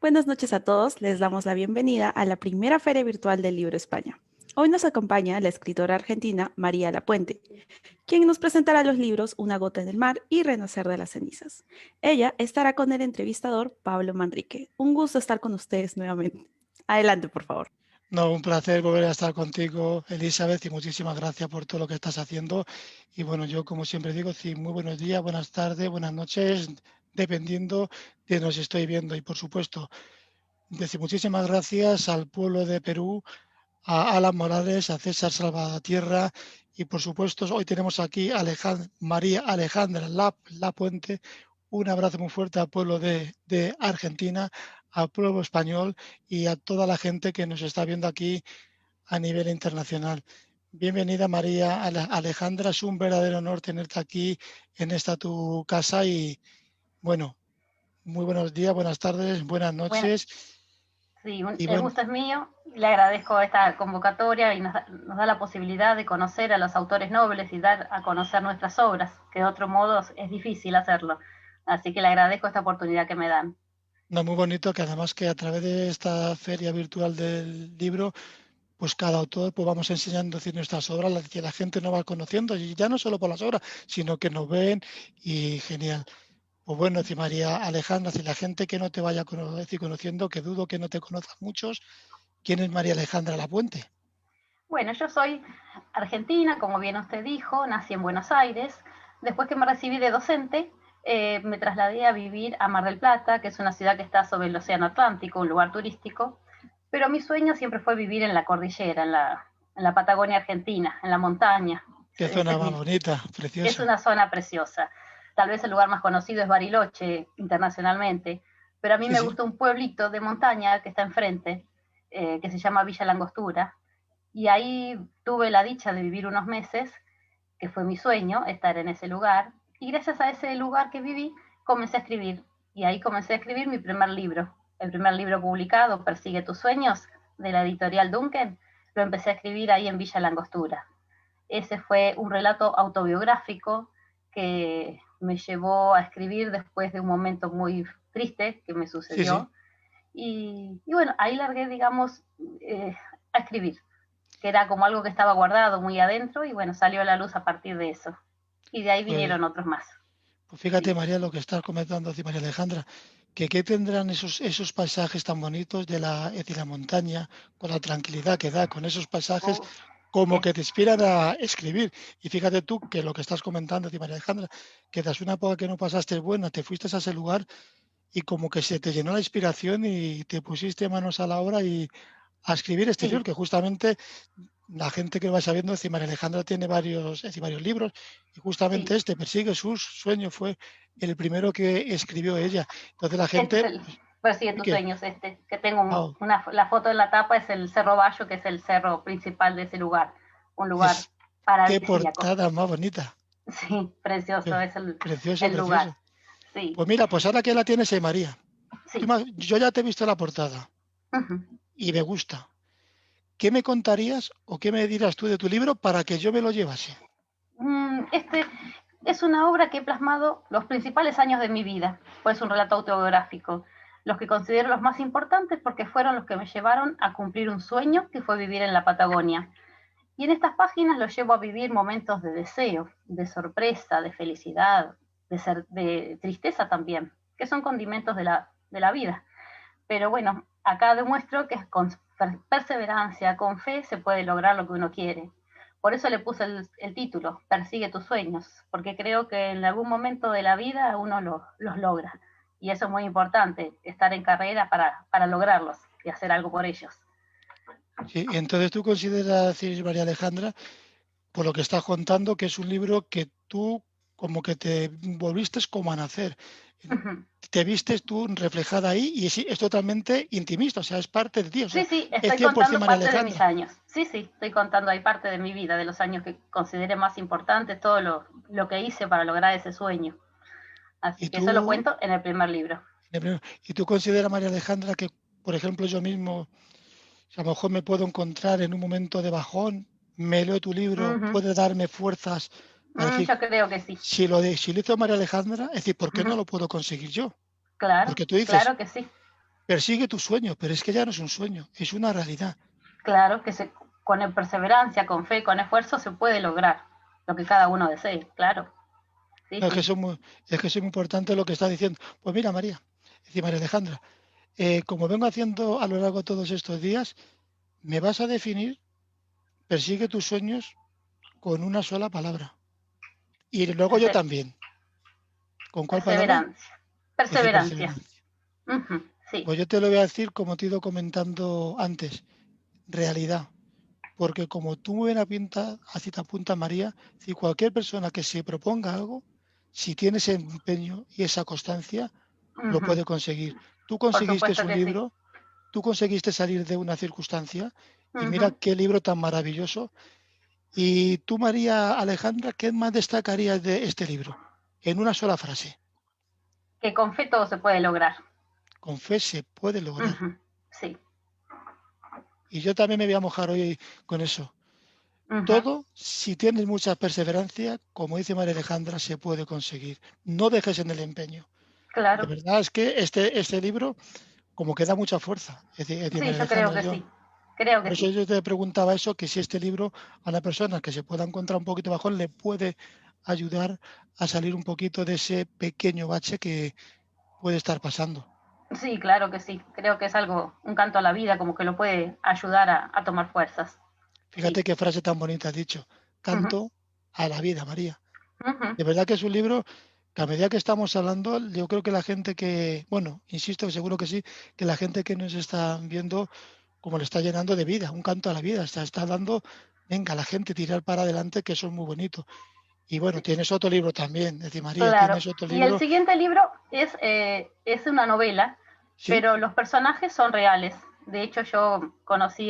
Buenas noches a todos, les damos la bienvenida a la primera Feria Virtual del Libro España. Hoy nos acompaña la escritora argentina María Lapuente, quien nos presentará los libros Una gota en el mar y Renacer de las cenizas. Ella estará con el entrevistador Pablo Manrique. Un gusto estar con ustedes nuevamente. Adelante, por favor. No, un placer volver a estar contigo, Elizabeth, y muchísimas gracias por todo lo que estás haciendo. Y bueno, yo como siempre digo, sí, muy buenos días, buenas tardes, buenas noches, dependiendo de nos estoy viendo. Y por supuesto, decir muchísimas gracias al pueblo de Perú, a Alan Morales, a César Salvatierra y por supuesto hoy tenemos aquí a María Alejandra Lapuente. Un abrazo muy fuerte al pueblo de Argentina, al pueblo español y a toda la gente que nos está viendo aquí a nivel internacional. Bienvenida María Alejandra, es un verdadero honor tenerte aquí en esta tu casa y bueno, muy buenos días, buenas tardes, buenas Bueno, noches sí, y el bueno, gusto es mío. Le agradezco esta convocatoria y nos da la posibilidad de conocer a los autores nobles y dar a conocer nuestras obras, que de otro modo es difícil hacerlo. Así que le agradezco esta oportunidad que me dan. no, muy bonito que además que a través de esta feria virtual del libro, pues cada autor pues vamos enseñando decir, nuestras obras, las que la gente no va conociendo, y ya no solo por las obras, sino que nos ven y genial. Pues bueno, decir María Alejandra, si la gente que no te vaya conociendo, que dudo que no te conozcan muchos, ¿quién es María Alejandra Lapuente? Bueno, yo soy argentina, como bien usted dijo, nací en Buenos Aires. Después que me recibí de docente, me trasladé a vivir a Mar del Plata, que es una ciudad que está sobre el Océano Atlántico, un lugar turístico. Pero mi sueño siempre fue vivir en la cordillera, en la Patagonia Argentina, en la montaña. Qué zona más bonita, Es preciosa. una zona preciosa. Tal vez el lugar más conocido es Bariloche internacionalmente, pero a mí Sí, me sí, gusta un pueblito de montaña que está enfrente, que se llama Villa Langostura, y ahí tuve la dicha de vivir unos meses, que fue mi sueño, estar en ese lugar, y gracias a ese lugar que viví, comencé a escribir, y ahí comencé a escribir mi primer libro. El primer libro publicado, Persigue tus sueños, de la editorial Duncan, lo empecé a escribir ahí en Villa Langostura. Ese fue un relato autobiográfico que me llevó a escribir después de un momento muy triste que me sí, sí. sucedió. Y bueno, ahí largué, digamos, a escribir, que era como algo que estaba guardado muy adentro y bueno, salió a la luz a partir de eso. Y de ahí Pues, vinieron otros más. pues fíjate, Sí. María, lo que estás comentando, decir María Alejandra, que qué tendrán esos paisajes tan bonitos de la montaña, con la tranquilidad que da, con esos paisajes como Es, que te inspiran a escribir. Y fíjate tú que lo que estás comentando, decir María Alejandra, que tras una época que no pasaste buena, te fuiste a ese lugar y como que se te llenó la inspiración y te pusiste manos a la obra y a escribir este libro, sí, que justamente la gente que va sabiendo, es decir, María Alejandra tiene varios libros y justamente sí. este, Persigue sus sueños, fue el primero que escribió ella. Entonces la Este es gente, el Persigue uy, tus sueños, que tengo wow, la foto en la tapa es el Cerro Bayo, que es el cerro principal de ese lugar, un lugar es qué paradisíaco. portada más bonita, Sí, precioso es precioso, el lugar. precioso. Sí, Pues mira, pues ahora que la tienes, María, sí. yo ya te he visto la portada Uh-huh. y me gusta. ¿Qué me contarías o qué me dirás tú de tu libro para que yo me lo llevase? Este es una obra que he plasmado los principales años de mi vida, pues un relato autobiográfico, los que considero los más importantes porque fueron los que me llevaron a cumplir un sueño que fue vivir en la Patagonia. Y en estas páginas los llevo a vivir momentos de deseo, de sorpresa, de felicidad, de tristeza también, que son condimentos de la vida. Pero bueno, acá demuestro que con perseverancia, con fe, se puede lograr lo que uno quiere. Por eso le puse el título, Persigue tus sueños, porque creo que en algún momento de la vida uno los logra. Y eso es muy importante, estar en carrera para lograrlos y hacer algo por ellos. Sí, entonces tú consideras, decir, María Alejandra, por lo que estás contando, que es un libro que tú como que te volviste como a nacer. Te vistes tú reflejada ahí y sí, es totalmente intimista, o sea, es parte de ti, o Sí, sea, sí, es estoy 100% contando María parte de mis Alejandra. años. Sí, sí, estoy contando ahí parte de mi vida, de los años que consideré más importantes, todo lo que hice para lograr ese sueño. Así Y que eso lo tú, cuento en el primer libro. y tú consideras, María Alejandra, que, por ejemplo, yo mismo, si a lo mejor me puedo encontrar en un momento de bajón, me leo tu libro, Ujú. puede darme fuerzas para decir, Yo creo que sí. si lo hizo María Alejandra, es decir, ¿por qué no Ujú. lo puedo conseguir yo? Claro, Porque tú dices, claro que sí. persigue tus sueños, pero es que ya no es un sueño, es una realidad. Claro, con perseverancia, con fe, con esfuerzo se puede lograr lo que cada uno desee, claro. Sí, No, sí. es que es muy importante lo que está diciendo. Pues mira, María, es decir, María Alejandra, como vengo haciendo a lo largo de todos estos días, me vas a definir, persigue tus sueños con una sola palabra. Y luego yo Perse- también. ¿Con cuál palabra? perseverancia. Es decir, Perseverancia. perseverancia. Ujú, sí. Pues yo te lo voy a decir como te he ido comentando antes, realidad. Porque como tú muy bien así te apunta María, si cualquier persona que se proponga algo, si tiene ese empeño y esa constancia, lo Ujú, puede conseguir. Tú por conseguiste supuesto un que sí. libro, tú conseguiste salir de una circunstancia y mira Ujú. qué libro tan maravilloso. Y tú, María Alejandra, ¿qué más destacarías de este libro? En una sola frase. Que con fe todo se puede lograr. Con fe se puede lograr. Ujú, sí. Y yo también me voy a mojar hoy con eso. Ujú, Todo, si tienes mucha perseverancia, como dice María Alejandra, se puede conseguir. No dejes en el empeño. De claro. verdad es que este libro como que da mucha fuerza. Es decir, Sí, María yo creo Alejandra, que yo. sí. Creo Por que eso sí. yo te preguntaba eso, que si este libro a una persona que se pueda encontrar un poquito bajón le puede ayudar a salir un poquito de ese pequeño bache que puede estar pasando. Sí, claro que sí. Creo que es algo, un canto a la vida, como que lo puede ayudar a tomar fuerzas. Fíjate Sí. qué frase tan bonita has dicho. Ujú, Canto a la vida, María. ujú. De verdad que es un libro que a medida que estamos hablando, yo creo que la gente que, bueno, insisto, seguro que sí, que la gente que nos está viendo, como le está llenando de vida, un canto a la vida, está dando, venga, la gente tirar para adelante, que eso es muy bonito. Y bueno, Sí, tienes otro libro también, es decir, María, claro. tienes otro Y el libro, siguiente libro es una novela, ¿sí? pero los personajes son reales. De hecho, yo conocí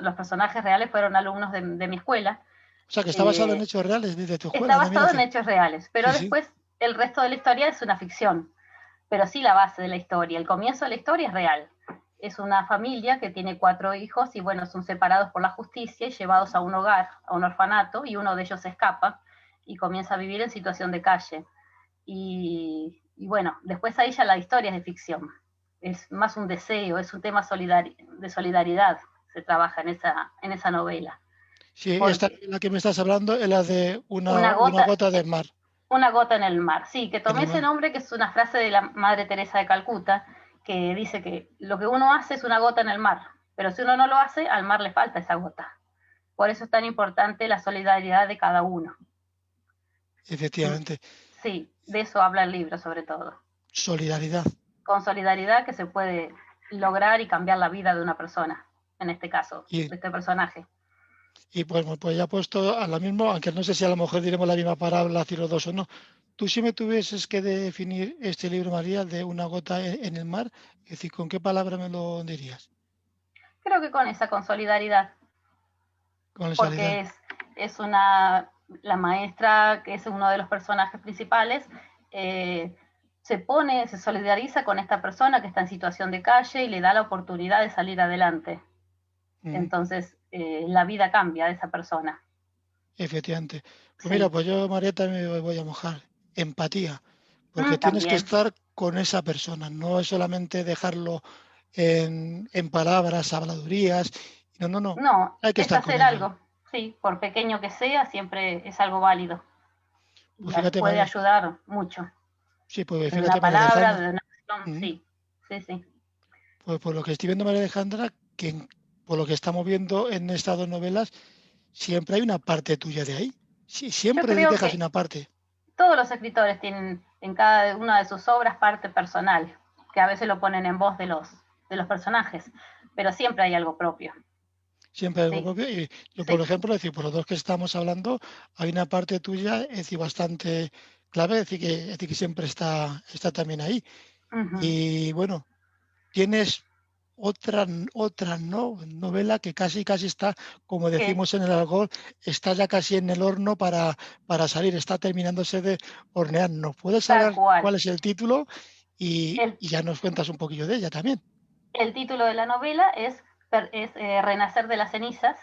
los personajes reales, fueron alumnos de mi escuela. O sea, que está basado en Eh, hechos reales de tu Está escuela, ¿no? Mira basado en que, hechos reales, pero sí, sí. después el resto de la historia es una ficción, pero sí la base de la historia. El comienzo de la historia es real. Es una familia que tiene 4 hijos y bueno, son separados por la justicia y llevados a un hogar, a un orfanato, y uno de ellos se escapa y comienza a vivir en situación de calle. Y bueno, después ahí ya la historia es de ficción. Es más un deseo, es un tema de solidaridad, se trabaja en esa novela. Sí, esta Porque de la que me estás hablando es la de una una gota, gota de mar una gota en el mar. Sí, que en tomé el ese mar. nombre, que es una frase de la Madre Teresa de Calcuta, que dice que lo que uno hace es una gota en el mar, pero si uno no lo hace, al mar le falta esa gota. Por eso es tan importante la solidaridad de cada uno. Mm, Efectivamente, sí, de eso habla el libro sobre todo. solidaridad. Con solidaridad que se puede lograr y cambiar la vida de una persona, en este caso, Y de este personaje. Y pues ya puesto a la misma, aunque no sé si a lo mejor diremos la misma palabra, decir los dos o no. Tú si me tuvieses que definir este libro, María, de una gota en el mar, es decir, ¿con qué palabra me lo dirías? Creo que con esa, con solidaridad, Con la soledad. porque es una, la maestra, que es uno de los personajes principales, eh, se solidariza con esta persona que está en situación de calle y le da la oportunidad de salir adelante. Ujú, Entonces, la vida cambia de esa persona. efectivamente. Pues mira, Sí. pues yo, María, también me voy a mojar. Empatía, porque tienes que También. estar con esa persona, no es solamente dejarlo en palabras, habladurías. No, no, no. No, Hay que es estar con hacer ella. algo. Sí, por pequeño que sea, siempre es algo válido. Y Pues fíjate, puede María. ayudar mucho. Sí, pues De fíjate, una María palabra, Alejandra. de una acción, Ujú. sí. Sí, sí. Pues por lo que estoy viendo, María Alejandra, por lo que estamos viendo en estas dos novelas, siempre hay una parte tuya de ahí. Sí, Yo siempre creo dejas que una parte. todos los escritores tienen en cada una de sus obras parte personal, que a veces lo ponen en voz de los personajes, pero siempre hay algo propio. Siempre hay algo Sí, propio. Y yo, por sí. ejemplo, es decir, por los dos que estamos hablando, hay una parte tuya, es decir, bastante clave, es decir, que siempre está también ahí. Ujú. Y bueno, tienes otra novela que casi está, como Que decimos en el alcohol, está ya casi en el horno para salir, está terminándose de hornear. ¿Nos puedes tal hablar cual. cuál es el título? El, Y ya nos cuentas un poquillo de ella también. el título de la novela Renacer de las cenizas,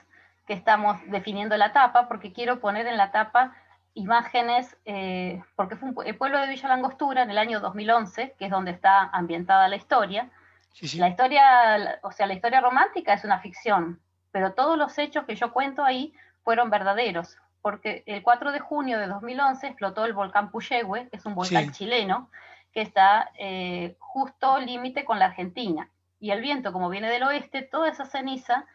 que estamos definiendo la tapa, porque quiero poner en la tapa imágenes, porque fue el pueblo de Villa Langostura en el año 2011, que es donde está ambientada la historia, Sí, sí. La historia, o sea, la historia romántica es una ficción, pero todos los hechos que yo cuento ahí fueron verdaderos, porque el 4 de junio de 2011 explotó el volcán Puyehue, que es un volcán Sí. chileno, que está justo límite con la Argentina. Y el viento, como viene del oeste, toda esa ceniza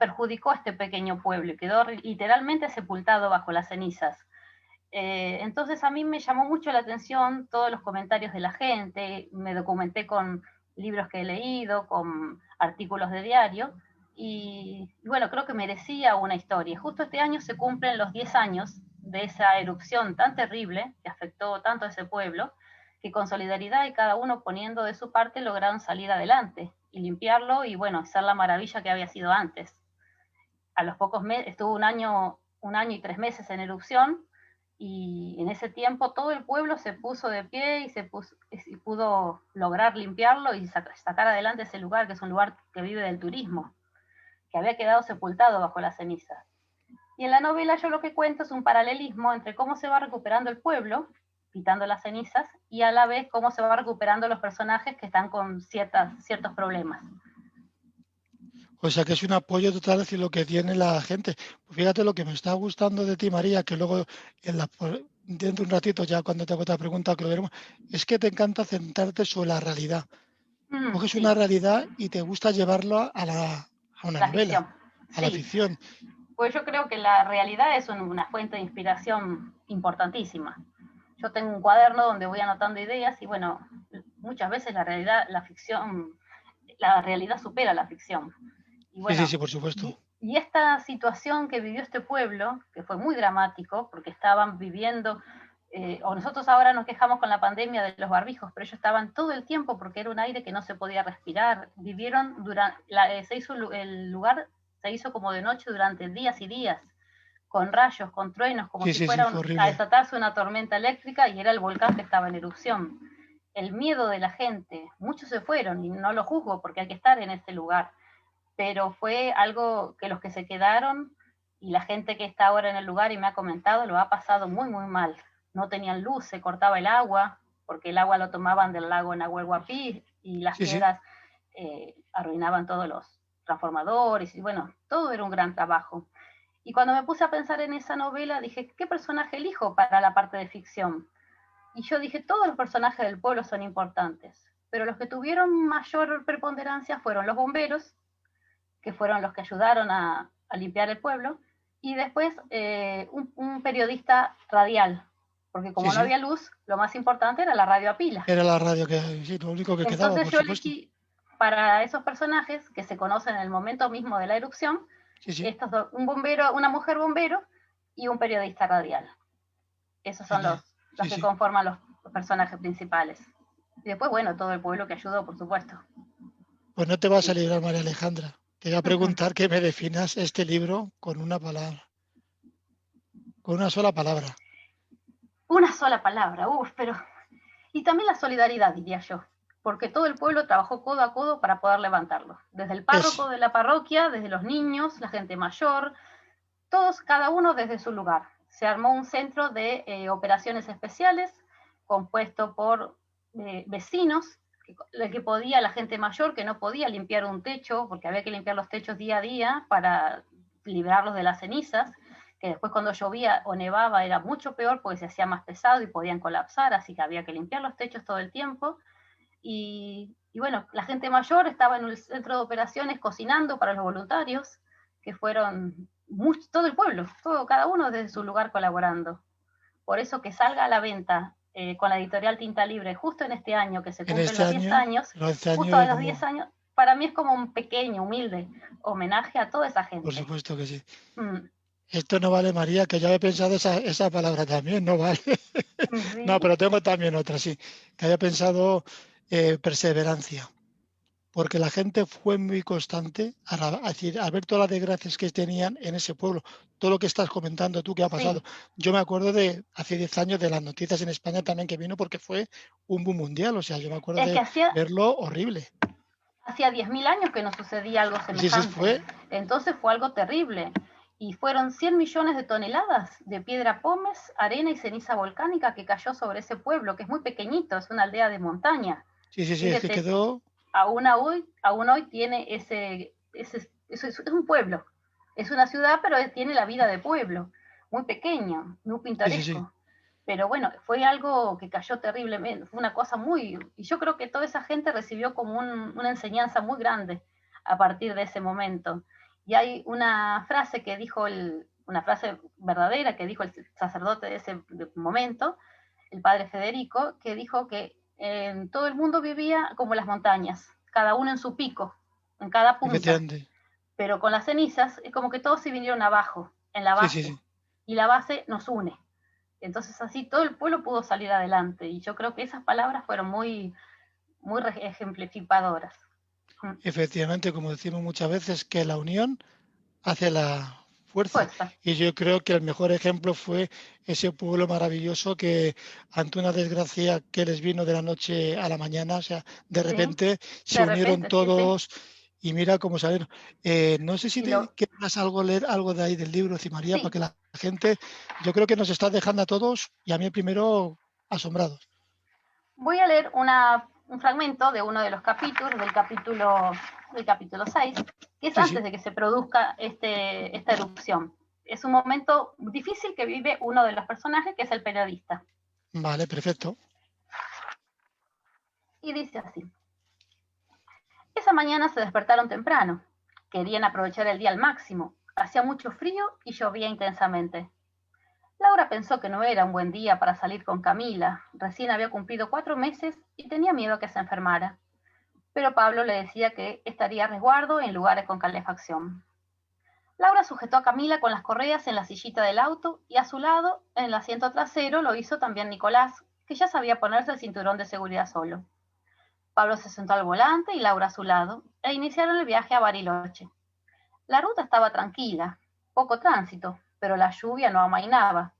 perjudicó a este pequeño pueblo y quedó literalmente sepultado bajo las cenizas. Entonces a mí me llamó mucho la atención todos los comentarios de la gente, me documenté con libros que he leído, con artículos de diario, y bueno, creo que merecía una historia. Justo este año se cumplen los 10 años de esa erupción tan terrible que afectó tanto a ese pueblo, que con solidaridad y cada uno poniendo de su parte lograron salir adelante y limpiarlo y bueno, ser la maravilla que había sido antes. A los pocos meses, estuvo un año y 3 meses en erupción, y en ese tiempo todo el pueblo se puso de pie y pudo lograr limpiarlo y sacar adelante ese lugar, que es un lugar que vive del turismo, que había quedado sepultado bajo las cenizas. Y en la novela yo lo que cuento es un paralelismo entre cómo se va recuperando el pueblo, quitando las cenizas, y a la vez cómo se va recuperando los personajes que están con ciertos problemas. O sea que es un apoyo total hacia lo que tiene la gente. Pues fíjate lo que me está gustando de ti, María, que luego dentro de un ratito, ya cuando te hago otra pregunta, que lo veremos, es que te encanta centrarte sobre la realidad. Coges Sí, una realidad y te gusta llevarlo a una la novela, ficción. a la Sí, ficción. pues yo creo que la realidad es una fuente de inspiración importantísima. Yo tengo un cuaderno donde voy anotando ideas y bueno, muchas veces la realidad supera la ficción. Y Sí, sí, bueno, sí, por supuesto. y esta situación que vivió este pueblo, que fue muy dramático, porque estaban viviendo, o nosotros ahora nos quejamos con la pandemia de los barbijos, pero ellos estaban todo el tiempo porque era un aire que no se podía respirar. Vivieron se hizo el lugar, se hizo como de noche durante días y días, con rayos, con truenos, como Sí, si sí, sí, fuera fue a horrible. desatarse una tormenta eléctrica, y era el volcán que estaba en erupción. El miedo de la gente, muchos se fueron, y no lo juzgo porque hay que estar en ese lugar, pero fue algo que los que se quedaron y la gente que está ahora en el lugar y me ha comentado lo ha pasado muy, muy mal. No tenían luz, se cortaba el agua, porque el agua lo tomaban del lago Nahuel Huapi y las Sí, sí. piedras arruinaban todos los transformadores y bueno, todo era un gran trabajo. Y cuando me puse a pensar en esa novela dije, ¿qué personaje elijo para la parte de ficción? Y yo dije, todos los personajes del pueblo son importantes, pero los que tuvieron mayor preponderancia fueron los bomberos, que fueron los que ayudaron a limpiar el pueblo, y después un periodista radial, porque Sí, como no sí. había luz, lo más importante era la radio a pila. Era la radio que, sí, lo único que quedaba, Entonces por yo supuesto. elegí para esos personajes que se conocen en el momento mismo de la erupción, Sí, sí. un bombero, una mujer bombero y un periodista radial. Esos son Genial. los Sí, que sí. conforman los personajes principales. Y después, bueno, todo el pueblo que ayudó, por supuesto. Pues no te vas a Sí. librar, María Alejandra. Te voy a preguntar que me definas este libro con una palabra, con una sola palabra. Una sola palabra, pero... Y también la solidaridad, diría yo, porque todo el pueblo trabajó codo a codo para poder levantarlo. Desde el párroco Es, de la parroquia, desde los niños, la gente mayor, todos, cada uno desde su lugar. Se armó un centro de operaciones especiales compuesto por vecinos, que podía, la gente mayor que no podía limpiar un techo, porque había que limpiar los techos día a día para librarlos de las cenizas, que después cuando llovía o nevaba era mucho peor porque se hacía más pesado y podían colapsar, así que había que limpiar los techos todo el tiempo. Y bueno, la gente mayor estaba en el centro de operaciones cocinando para los voluntarios, que fueron todo el pueblo, cada uno desde su lugar colaborando. Por eso que salga a la venta con la editorial Tinta Libre justo en este año, que se en cumplen este los 10 año, años, no, este justo año a los 10 como, años, para mí es como un pequeño, humilde homenaje a toda esa por gente. supuesto que sí. Mm, Esto no vale, María, que ya he pensado esa palabra también, no vale. No, sí, pero tengo también otra, sí. Que haya pensado perseverancia. Porque la gente fue muy constante a decir, a ver todas las desgracias que tenían en ese pueblo, todo lo que estás comentando tú que ha pasado. sí. Yo me acuerdo de hace 10 años de las noticias en España también que vino porque fue un boom mundial, o sea, yo me acuerdo Es que de verlo horrible. hacía 10.000 años que no sucedía algo Sí, sí, semejante. fue, Entonces fue algo terrible. Y fueron 100 millones de toneladas de piedra pómez, arena y ceniza volcánica que cayó sobre ese pueblo, que es muy pequeñito, es una aldea de montaña. sí, sí, sí, es que Fíjese, quedó. aún hoy tiene es un pueblo. Es una ciudad, pero tiene la vida de pueblo, muy pequeño, muy Sí, sí, sí. pintoresco. Pero bueno, fue algo que cayó terriblemente, fue una cosa muy... Y yo creo que toda esa gente recibió como una enseñanza muy grande a partir de ese momento. Y hay una frase que dijo, una frase verdadera que dijo el sacerdote de ese momento, el padre Federico, que dijo que todo el mundo vivía como las montañas, cada uno en su pico, en cada punta, Efectivamente. pero con las cenizas es como que todos se vinieron abajo, en la Sí, sí, base, sí. y la base nos une. Entonces así todo el pueblo pudo salir adelante, y yo creo que esas palabras fueron muy ejemplificadoras. Efectivamente, como decimos muchas veces, que la unión hace la fuerza. Fuerza. Y yo creo que el mejor ejemplo fue ese pueblo maravilloso que ante una desgracia que les vino de la noche a la mañana, o sea, de Sí, repente se de unieron repente, sí, sí. todos y mira cómo salieron. No sé si Y te lo, quieras algo leer algo de ahí del libro, María, para sí, que la gente, yo creo que nos está dejando a todos y a mí primero asombrados. voy a leer un fragmento de uno de los capítulos, del capítulo 6, que es Sí, antes sí, de que se produzca esta erupción. Es un momento difícil que vive uno de los personajes, que es el periodista. vale, perfecto. Y dice así: esa mañana se despertaron temprano. Querían aprovechar el día al máximo. Hacía mucho frío y llovía intensamente. Laura pensó que no era un buen día para salir con Camila. Recién había cumplido 4 meses y tenía miedo a que se enfermara. Pero Pablo le decía que estaría a resguardo en lugares con calefacción. Laura sujetó a Camila con las correas en la sillita del auto y a su lado, en el asiento trasero, lo hizo también Nicolás, que ya sabía ponerse el cinturón de seguridad solo. Pablo se sentó al volante y Laura a su lado, e iniciaron el viaje a Bariloche. La ruta estaba tranquila, poco tránsito, pero la lluvia no amainaba.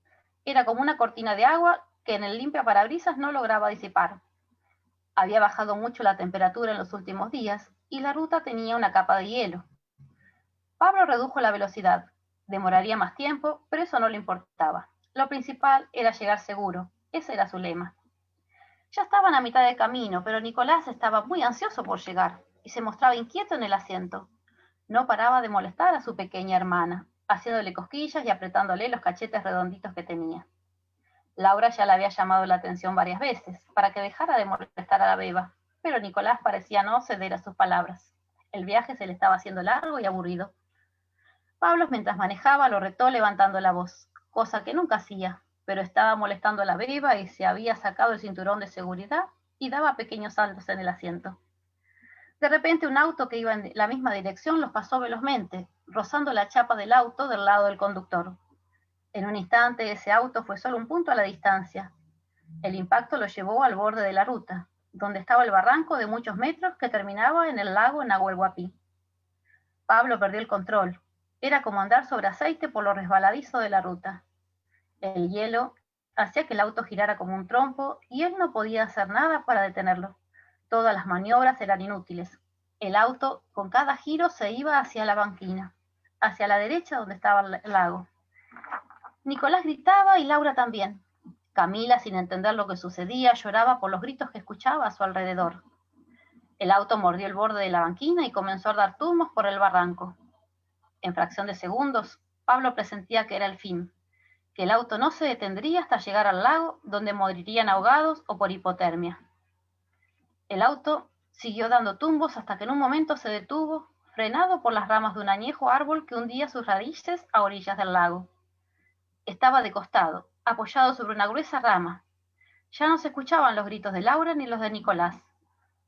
Era como una cortina de agua que en el limpiaparabrisas no lograba disipar. Había bajado mucho la temperatura en los últimos días y la ruta tenía una capa de hielo. Pablo redujo la velocidad. Demoraría más tiempo, pero eso no le importaba. Lo principal era llegar seguro. Ese era su lema. Ya estaban a mitad de camino, pero Nicolás estaba muy ansioso por llegar y se mostraba inquieto en el asiento. No paraba de molestar a su pequeña hermana, haciéndole cosquillas y apretándole los cachetes redonditos que tenía. Laura ya le había llamado la atención varias veces para que dejara de molestar a la beba, pero Nicolás parecía no ceder a sus palabras. El viaje se le estaba haciendo largo y aburrido. Pablo, mientras manejaba, lo retó levantando la voz, cosa que nunca hacía, pero estaba molestando a la beba y se había sacado el cinturón de seguridad y daba pequeños saltos en el asiento. De repente un auto que iba en la misma dirección los pasó velozmente, rozando la chapa del auto del lado del conductor. En un instante ese auto fue solo un punto a la distancia. El impacto lo llevó al borde de la ruta, donde estaba el barranco de muchos metros que terminaba en el lago Nahuel Huapi. Pablo perdió el control. Era como andar sobre aceite por lo resbaladizo de la ruta. El hielo hacía que el auto girara como un trompo y él no podía hacer nada para detenerlo. Todas las maniobras eran inútiles. El auto, con cada giro, se iba hacia la banquina, hacia la derecha donde estaba el lago. Nicolás gritaba y Laura también. Camila, sin entender lo que sucedía, lloraba por los gritos que escuchaba a su alrededor. El auto mordió el borde de la banquina y comenzó a dar tumbos por el barranco. En fracción de segundos, Pablo presentía que era el fin, que el auto no se detendría hasta llegar al lago, donde morirían ahogados o por hipotermia. El auto siguió dando tumbos hasta que en un momento se detuvo, frenado por las ramas de un añejo árbol que hundía sus raíces a orillas del lago. Estaba de costado, apoyado sobre una gruesa rama. Ya no se escuchaban los gritos de Laura ni los de Nicolás,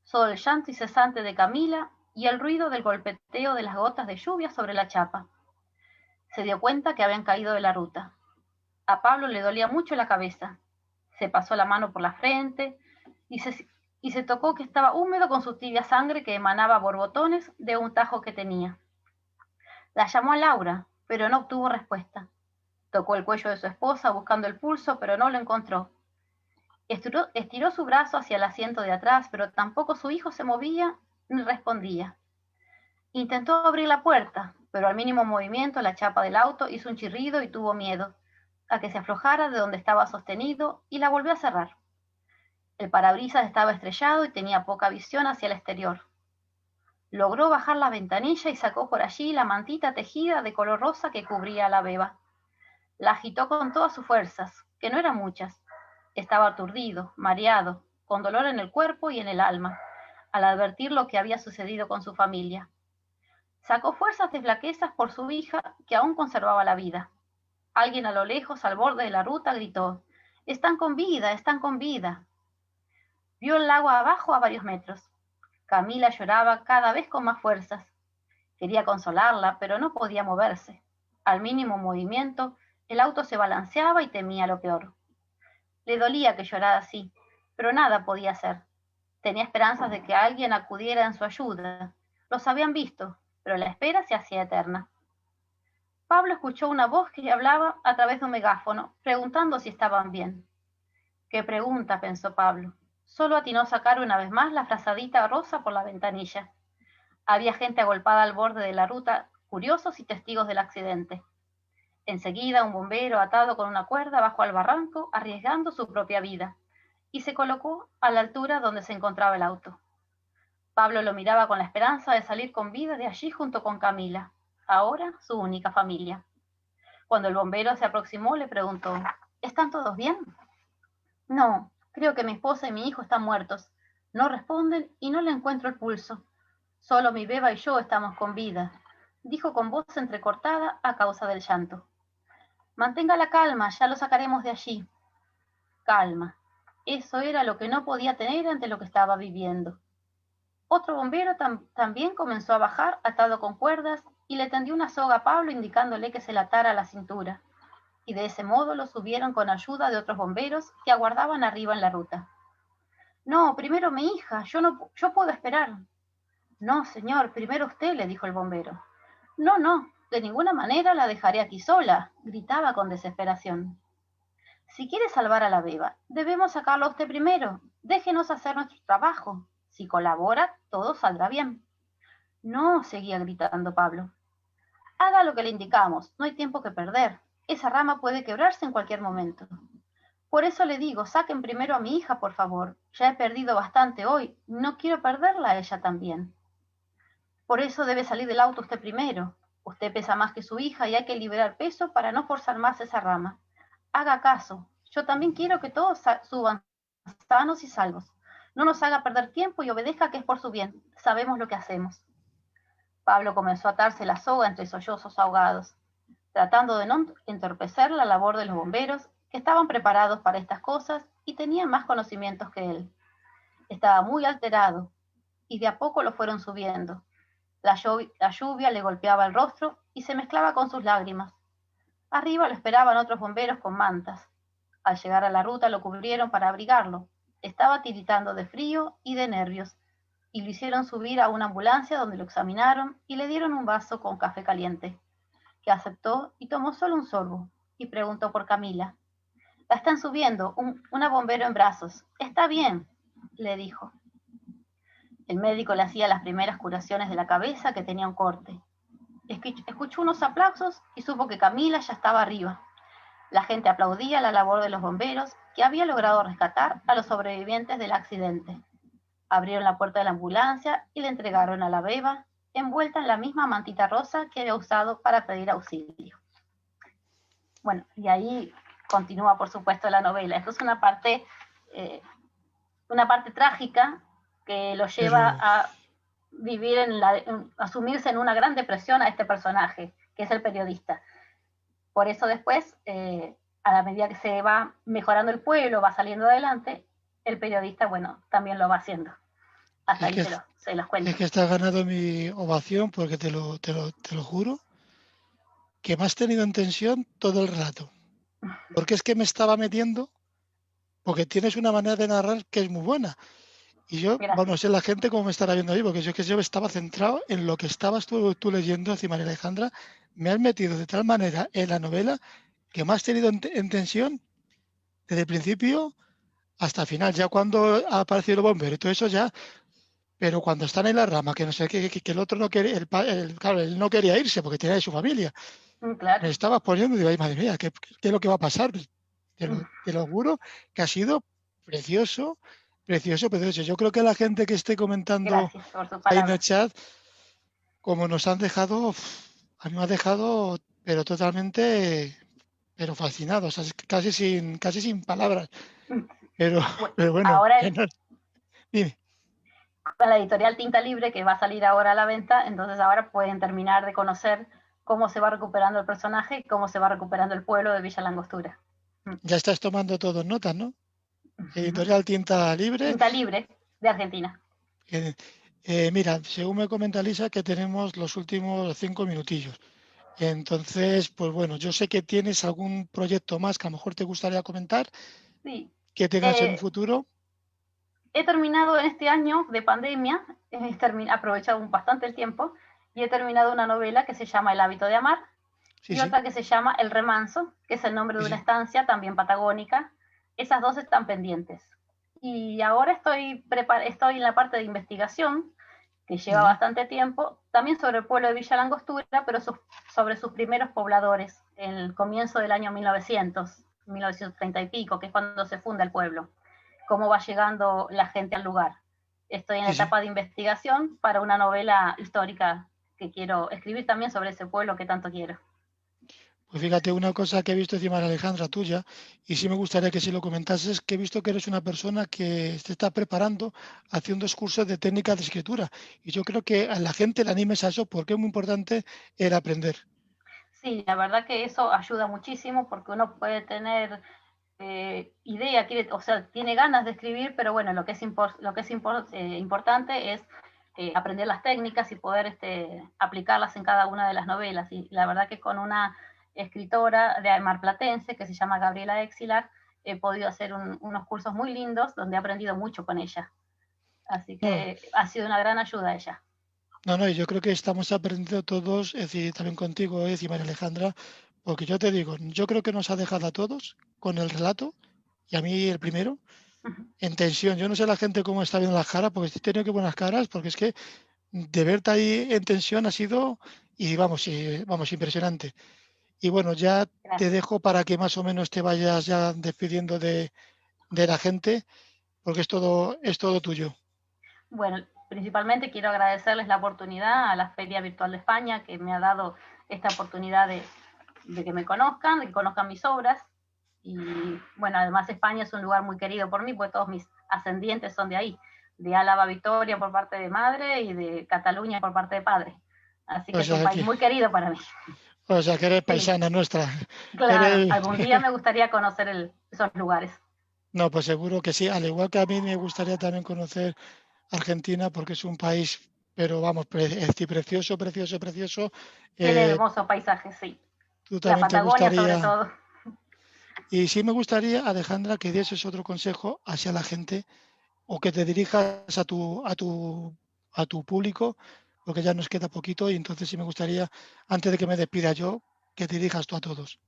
solo el llanto incesante de Camila y el ruido del golpeteo de las gotas de lluvia sobre la chapa. Se dio cuenta que habían caído de la ruta. A Pablo le dolía mucho la cabeza. Se pasó la mano por la frente y se tocó que estaba húmedo con su tibia sangre que emanaba borbotones de un tajo que tenía. La llamó a Laura, pero no obtuvo respuesta. Tocó el cuello de su esposa buscando el pulso, pero no lo encontró. Estiró su brazo hacia el asiento de atrás, pero tampoco su hijo se movía ni respondía. Intentó abrir la puerta, pero al mínimo movimiento la chapa del auto hizo un chirrido y tuvo miedo a que se aflojara de donde estaba sostenido y la volvió a cerrar. El parabrisas estaba estrellado y tenía poca visión hacia el exterior. Logró bajar la ventanilla y sacó por allí la mantita tejida de color rosa que cubría a la beba. La agitó con todas sus fuerzas, que no eran muchas. Estaba aturdido, mareado, con dolor en el cuerpo y en el alma, al advertir lo que había sucedido con su familia. Sacó fuerzas de flaquezas por su hija, que aún conservaba la vida. Alguien a lo lejos, al borde de la ruta, gritó: «¡Están con vida! ¡Están con vida!». Vio el lago abajo a varios metros. Camila lloraba cada vez con más fuerzas. Quería consolarla, pero no podía moverse. Al mínimo movimiento, el auto se balanceaba y temía lo peor. Le dolía que llorara así, pero nada podía hacer. Tenía esperanzas de que alguien acudiera en su ayuda. Los habían visto, pero la espera se hacía eterna. Pablo escuchó una voz que le hablaba a través de un megáfono, preguntando si estaban bien. «¿Qué pregunta?», pensó Pablo. Solo atinó a sacar una vez más la frazadita rosa por la ventanilla. Había gente agolpada al borde de la ruta, curiosos y testigos del accidente. Enseguida un bombero atado con una cuerda bajó al barranco, arriesgando su propia vida, y se colocó a la altura donde se encontraba el auto. Pablo lo miraba con la esperanza de salir con vida de allí junto con Camila, ahora su única familia. Cuando el bombero se aproximó, le preguntó: «¿Están todos bien?». «No, creo que mi esposa y mi hijo están muertos. No responden y no le encuentro el pulso. Solo mi beba y yo estamos con vida», dijo con voz entrecortada a causa del llanto. «Mantenga la calma, ya lo sacaremos de allí». Calma. Eso era lo que no podía tener ante lo que estaba viviendo. Otro bombero también comenzó a bajar, atado con cuerdas, y le tendió una soga a Pablo indicándole que se la atara a la cintura. Y de ese modo lo subieron con ayuda de otros bomberos que aguardaban arriba en la ruta. «No, primero mi hija, yo puedo esperar». «No, señor, primero usted», le dijo el bombero. No, de ninguna manera la dejaré aquí sola», gritaba con desesperación. «Si quiere salvar a la beba, debemos sacarlo a usted primero. Déjenos hacer nuestro trabajo. Si colabora, todo saldrá bien». «No», seguía gritando Pablo. «Haga lo que le indicamos, no hay tiempo que perder. Esa rama puede quebrarse en cualquier momento. Por eso le digo, saquen primero a mi hija, por favor. Ya he perdido bastante hoy, no quiero perderla a ella también». «Por eso debe salir del auto usted primero. Usted pesa más que su hija y hay que liberar peso para no forzar más esa rama. Haga caso, yo también quiero que todos suban sanos y salvos. No nos haga perder tiempo y obedezca, que es por su bien. Sabemos lo que hacemos». Pablo comenzó a atarse la soga entre sollozos ahogados, tratando de no entorpecer la labor de los bomberos, que estaban preparados para estas cosas y tenían más conocimientos que él. Estaba muy alterado, y de a poco lo fueron subiendo. La lluvia le golpeaba el rostro y se mezclaba con sus lágrimas. Arriba lo esperaban otros bomberos con mantas. Al llegar a la ruta lo cubrieron para abrigarlo. Estaba tiritando de frío y de nervios, y lo hicieron subir a una ambulancia donde lo examinaron y le dieron un vaso con café caliente, que aceptó y tomó solo un sorbo, y preguntó por Camila. «La están subiendo, una bombero en brazos. Está bien», le dijo. El médico le hacía las primeras curaciones de la cabeza, que tenía un corte. Escuchó unos aplausos y supo que Camila ya estaba arriba. La gente aplaudía la labor de los bomberos, que había logrado rescatar a los sobrevivientes del accidente. Abrieron la puerta de la ambulancia y le entregaron a la beba, envuelta en la misma mantita rosa que había usado para pedir auxilio. Bueno, y ahí continúa, por supuesto, la novela. Esto es una parte trágica que lo lleva a vivir asumirse en una gran depresión a este personaje, que es el periodista. Por eso después, a la medida que se va mejorando el pueblo, va saliendo adelante, el periodista, bueno, también lo va haciendo. Hasta ahí se los cuento. Es que estás ganando mi ovación, porque te lo juro, que me has tenido en tensión todo el rato. Porque es que me estaba metiendo, porque tienes una manera de narrar que es muy buena. Y yo, bueno, no sé la gente cómo me estará viendo ahí, porque yo estaba centrado en lo que estabas tú leyendo, así, María Alejandra. Me has metido de tal manera en la novela que me has tenido en tensión desde el principio hasta el final. Ya cuando ha aparecido el bombero y todo eso ya, pero cuando están en la rama, que no sé, que el otro no quería, claro, él no quería irse porque tenía su familia. Claro. Me estabas poniendo y digo, ay, madre mía, ¿qué es lo que va a pasar? Te lo juro que ha sido precioso. Yo creo que la gente que esté comentando ahí en el chat, como nos han dejado, a mí me ha dejado, pero totalmente, pero fascinado, o sea, es que casi sin palabras. Pero, Bueno, pero bueno, ahora que no- dime. con la editorial Tinta Libre, que va a salir ahora a la venta, entonces ahora pueden terminar de conocer cómo se va recuperando el personaje y cómo se va recuperando el pueblo de Villa Langostura. Ya estás tomando todo en notas, ¿no? Editorial Tinta Libre. Tinta Libre de Argentina. eh, Mira, según me comenta Lisa, que tenemos los últimos 5 minutillos. Entonces, pues bueno, yo sé que tienes algún proyecto más que a lo mejor te gustaría comentar, Sí. que tengas en un futuro. He terminado en este año de pandemia, he aprovechado bastante el tiempo y he terminado una novela que se llama El hábito de amar Sí, y sí, otra que se llama El remanso, que es el nombre sí, de una sí, estancia también patagónica. Esas dos están pendientes. Y ahora estoy en la parte de investigación, que lleva ujú, bastante tiempo, también sobre el pueblo de Villa Langostura, pero sobre sus primeros pobladores, en el comienzo del año 1930 y pico, que es cuando se funda el pueblo, cómo va llegando la gente al lugar. Estoy en la sí, sí. etapa de investigación para una novela histórica que quiero escribir también sobre ese pueblo que tanto quiero. Pues fíjate, una cosa que he visto encima de Alejandra tuya, y sí me gustaría que si lo comentases, que he visto que eres una persona que se está preparando haciendo cursos de técnica de escritura. Y yo creo que a la gente le animes a eso porque es muy importante el aprender. Sí, la verdad que eso ayuda muchísimo porque uno puede tener idea, o sea, tiene ganas de escribir, pero bueno, importante es aprender las técnicas y poder aplicarlas en cada una de las novelas. Y la verdad que con una escritora de marplatense que se llama Gabriela Exilar, he podido hacer unos cursos muy lindos donde he aprendido mucho con ella. Así No, que ha sido una gran ayuda ella. no, no, y yo creo que estamos aprendiendo todos, es decir, también contigo, es decir, María Alejandra, porque yo te digo, yo creo que nos ha dejado a todos con el relato, y a mí el primero, en tensión. Yo no sé la gente cómo está viendo las caras, porque estoy teniendo que buenas caras, porque es que de verte ahí en tensión ha sido, y vamos, impresionante. Y bueno, ya te Gracias. dejo para que más o menos te vayas ya despidiendo de la gente, porque es todo tuyo. Bueno, principalmente quiero agradecerles la oportunidad a la Feria Virtual de España que me ha dado esta oportunidad de que me conozcan, de que conozcan mis obras. Y bueno, además España es un lugar muy querido por mí, porque todos mis ascendientes son de ahí, de Álava, Vitoria por parte de madre y de Cataluña por parte de padre. Así O que es un sea país que, muy querido para mí. o sea que eres Sí, paisana nuestra. claro, Eres... algún día me gustaría conocer esos lugares. No, pues seguro que sí. Al igual que a mí me gustaría también conocer Argentina, porque es un país, pero vamos, precioso, precioso, precioso. Tiene Eh, hermosos paisajes, sí. Tú La también te Patagonia sobre gustaría. todo. Y sí me gustaría, Alejandra, que dieses otro consejo hacia la gente o que te dirijas a tu público, porque ya nos queda poquito y entonces sí me gustaría, antes de que me despida yo, que te dirijas tú a todos.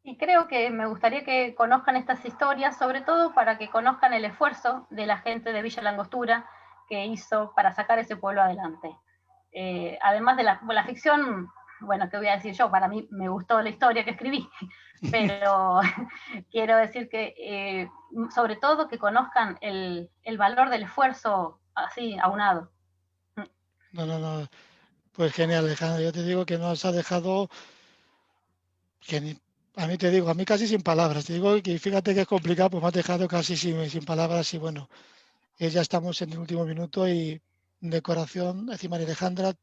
Y creo que me gustaría que conozcan estas historias, sobre todo para que conozcan el esfuerzo de la gente de Villa Langostura que hizo para sacar ese pueblo adelante. Además de la ficción, bueno, ¿qué voy a decir yo? Para mí me gustó la historia que escribí, pero quiero decir que sobre todo que conozcan el valor del esfuerzo así aunado. No, no, no. Pues genial, Alejandra. Yo te digo que nos ha dejado, que a mí te digo, a mí casi sin palabras. Te digo que fíjate que es complicado, pues me has dejado casi sin palabras y bueno, ya estamos en el último minuto y de corazón, encima de Alejandra,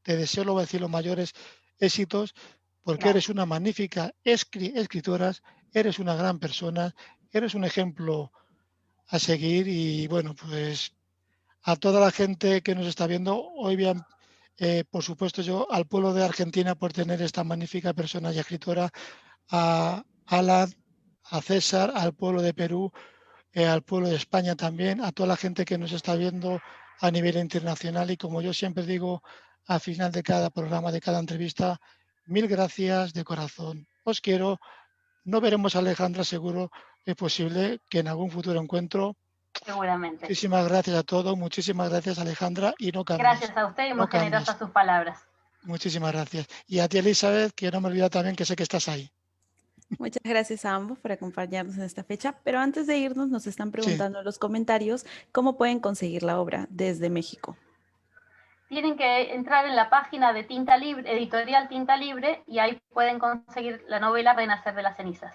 te deseo, lo voy a decir, los mayores éxitos porque eres Gracias. una magnífica escritora, eres una gran persona, eres un ejemplo a seguir y bueno, pues a toda la gente que nos está viendo, hoy bien, por supuesto yo al pueblo de Argentina por tener esta magnífica persona y escritora, a Alan, a César, al pueblo de Perú, al pueblo de España también, a toda la gente que nos está viendo a nivel internacional y como yo siempre digo al final de cada programa, de cada entrevista, mil gracias de corazón. Os quiero. No veremos a Alejandra seguro, es posible que en algún futuro encuentro. Seguramente. Muchísimas gracias a todos, muchísimas gracias Alejandra y no cambies, Gracias a usted y muy no generosas cambies. sus palabras. Muchísimas gracias. Y a ti Elizabeth, que no me olvida también que sé que estás ahí. Muchas gracias a ambos por acompañarnos en esta fecha, pero antes de irnos nos están Sí, preguntando en los comentarios cómo pueden conseguir la obra desde México. tienen que entrar en la página de Tinta Libre, editorial Tinta Libre, y ahí pueden conseguir la novela Renacer de las cenizas.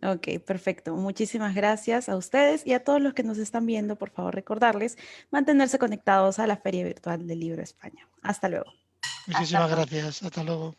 Ok, perfecto. Muchísimas gracias a ustedes y a todos los que nos están viendo. Por favor, recordarles mantenerse conectados a la Feria Virtual del Libro España. Hasta luego. Muchísimas gracias. Hasta luego.